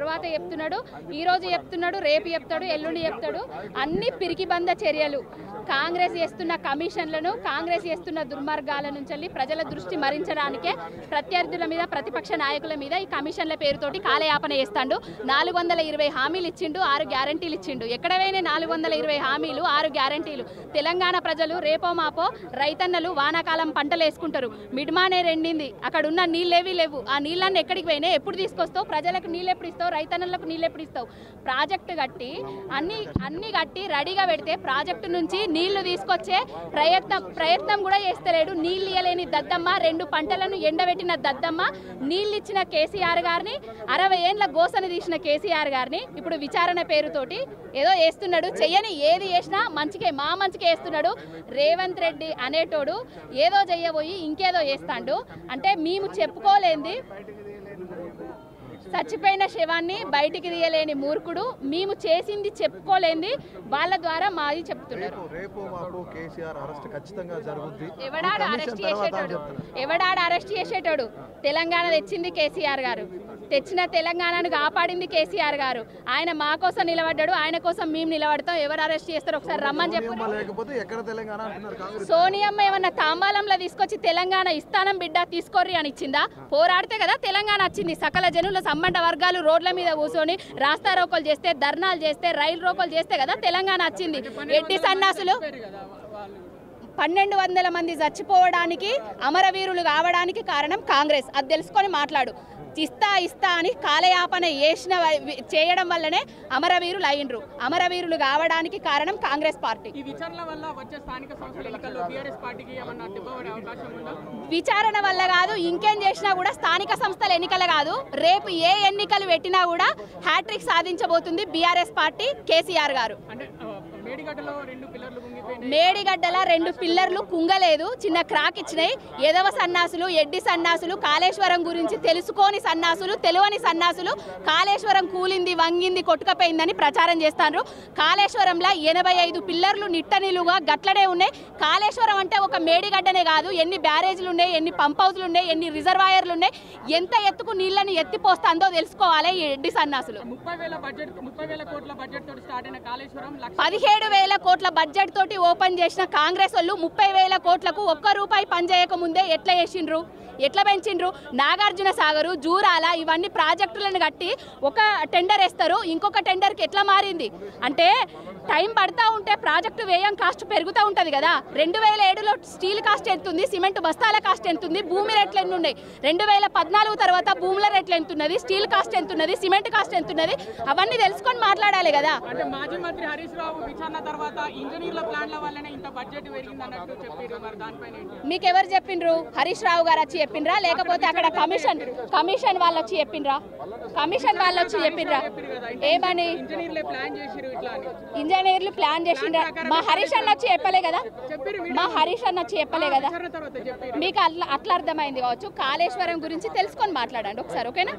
తర్వాత చెప్తున్నాడు, ఈ రోజు చెప్తున్నాడు, రేపు చెప్తాడు, ఎల్లుండి చెప్తాడు. అన్ని పిరికిబంద చర్యలు. కాంగ్రెస్ చేస్తున్న కమిషన్లను, కాంగ్రెస్ చేస్తున్న దుర్మార్గాల నుంచి ప్రజల దృష్టి మరించడానికే ప్రత్యర్థుల మీద, ప్రతిపక్ష నాయకుల మీద ఈ కమిషన్ల పేరుతోటి కాలయాపన చేస్తాడు. 420 హామీలు ఇచ్చిండు, 6 గ్యారంటీలు ఇచ్చిండు. ఎక్కడవైనా 420 హామీలు, 6 గ్యారంటీలు. తెలంగాణ ప్రజలు రేపో మాపో రైతన్నలు వానాకాలం పంటలు వేసుకుంటారు. మిడ్మానే రెండింది, అక్కడ ఉన్న నీళ్ళేవి లేవు. ఆ నీళ్ళన్నీ ఎక్కడికి పోయినాయి? ఎప్పుడు తీసుకొస్తావు? ప్రజలకు నీళ్ళు ఎప్పుడు ఇస్తావు? రైతన్నలకు నీళ్ళు ఎప్పుడు ఇస్తావు? ప్రాజెక్టు కట్టి అన్ని కట్టి రెడీగా పెడితే ప్రాజెక్టు నుంచి నీళ్లు తీసుకొచ్చే ప్రయత్నం కూడా చేస్తలేడు. నీళ్ళు ఇయ్యలేని దద్దమ్మ, 2 పంటలను ఎండబెట్టిన దద్దమ్మ, నీళ్ళు ఇచ్చిన కేసీఆర్ గారిని, 60 ఏండ్ల గోసను తీసిన కేసీఆర్ గారిని ఇప్పుడు విచారణ పేరుతోటి ఏదో వేస్తున్నాడు. చెయ్యని ఏది చేసినా మంచికే, మా మంచికే వేస్తున్నాడు. రేవంత్ రెడ్డి అనేటోడు ఏదో చెయ్యబోయి ఇంకేదో చేస్తాడు. అంటే మేము చెప్పుకోలేంది, చచ్చిపోయిన శవాన్ని బయటికి తీయలేని మూర్ఖుడు. మేము చేసింది చెప్పుకోలేంది వాళ్ళ ద్వారా మాది చెప్తున్నారు. ఎవడాడు అరెస్ట్ చేసేటోడు? తెలంగాణ తెచ్చింది కేసీఆర్ గారు, తెచ్చిన తెలంగాణను కాపాడింది కేసీఆర్ గారు. ఆయన మా కోసం నిలబడ్డాడు, ఆయన కోసం మేము నిలబడతాం. ఎవరు అరెస్ట్ చేస్తారు ఒకసారి రమ్మని చెప్పు. సోనియమ్మ ఏమన్నా తాంబాలంలో తీసుకొచ్చి తెలంగాణ ఇస్తానం బిడ్డ తీసుకోర్రి అని ఇచ్చిందా? పోరాడితే కదా తెలంగాణ వచ్చింది. సకల జనుల సంబంధ వర్గాలు రోడ్ల మీద కూర్చొని రాస్తారోకోలు చేస్తే, ధర్నాలు చేస్తే, రైలు రోకోలు చేస్తే కదా తెలంగాణ వచ్చింది. ఎడ్డి సన్నాసులు 1200 మంది చచ్చిపోవడానికి, అమరవీరులు కావడానికి కారణం కాంగ్రెస్. అది తెలుసుకొని మాట్లాడు. ఇస్తా అని కాలయాపన చేయడం వల్లనే అమరవీరులు అయ్యిండ్రు. అమరవీరులు కావడానికి కారణం కాంగ్రెస్ పార్టీ. విచారణ వల్ల కాదు, ఇంకేం చేసినా కూడా స్థానిక సంస్థల ఎన్నికలు కాదు, రేపు ఏ ఎన్నికలు పెట్టినా కూడా హ్యాట్రిక్ సాధించబోతుంది బీఆర్ఎస్ పార్టీ, కేసీఆర్ గారు. మేడిగడ్డల 2 పిల్లర్లు కుంగలేదు, చిన్న క్రాక్ ఇచ్చినాయి. ఎదవ సన్నాసులు, ఎడ్డి సన్నాసులు, కాళేశ్వరం గురించి తెలుసుకోని సన్నాసులు, తెలియని సన్నాసులు కాళేశ్వరం కూలింది, వంగింది, కొట్టుకపోయిందని ప్రచారం చేస్తారు. కాళేశ్వరంలో 85 పిల్లర్లు నిట్టనిలుగా గట్లనే ఉన్నాయి. కాళేశ్వరం అంటే ఒక మేడిగడ్డనే కాదు, ఎన్ని బ్యారేజ్లు ఉన్నాయి, ఎన్ని పంప్ హౌస్లు ఉన్నాయి, ఎన్ని రిజర్వాయర్లు ఉన్నాయి, ఎంత ఎత్తుకు నీళ్లను ఎత్తిపోస్తుందో తెలుసుకోవాలి ఈ ఎడ్డి సన్నాసులు. 17,000 కోట్ల బడ్జెట్ తోటి ఓపెన్ చేసిన కాంగ్రెస్ వాళ్ళు 30,000 కోట్లకు ₹1 పని చేయక ముందే ఎట్లా చేసిండ్రు, ఎట్లా పెంచిండ్రు? నాగార్జున సాగరు, జూరాల ఇవన్నీ ప్రాజెక్టులను కట్టి ఒక టెండర్ వేస్తారు, ఇంకొక టెండర్కి ఎట్లా మారింది అంటే టైం పడతా ఉంటే ప్రాజెక్టు వ్యయం కాస్ట్ పెరుగుతూ ఉంటుంది కదా. 2007లో స్టీల్ కాస్ట్ ఎంతుంది, సిమెంట్ బస్తాల కాస్ట్ ఎంతుంది, భూమి రేట్లు ఎన్ని ఉన్నాయి? 2014 తర్వాత భూముల రేట్లు ఎంతున్నది, స్టీల్ కాస్ట్ ఎంతున్నది, సిమెంట్ కాస్ట్ ఎంతున్నది, అవన్నీ తెలుసుకొని మాట్లాడాలి కదా. మాజీ మంత్రి హరీష్ రావు విచారణ తర్వాత ఇంజనీర్ల ప్లాన్ల వల్లనే ఇంత బడ్జెట్ పెరిగింది అన్నట్టు చెప్పారు. మరి దానిపైన మీకు ఎవరు చెప్పిండ్రు? హరీష్ రావు గారు వచ్చి చెప్పిండ్రా, లేకపోతే అక్కడ కమిషన్ వాళ్ళు వచ్చి చెప్పిండ్రా? కమిషన్ వాళ్ళు వచ్చి చెప్పిండ్రా ఏమని? ఇంజనీర్లు ప్లాన్ చేసిండ్రా? మా హరీష్ అన్న వచ్చి చెప్పలే కదా, మీకు అట్లా అర్థమైంది కావచ్చు. కాళేశ్వరం గురించి తెలుసుకొని మాట్లాడండి ఒకసారి, ఓకేనా?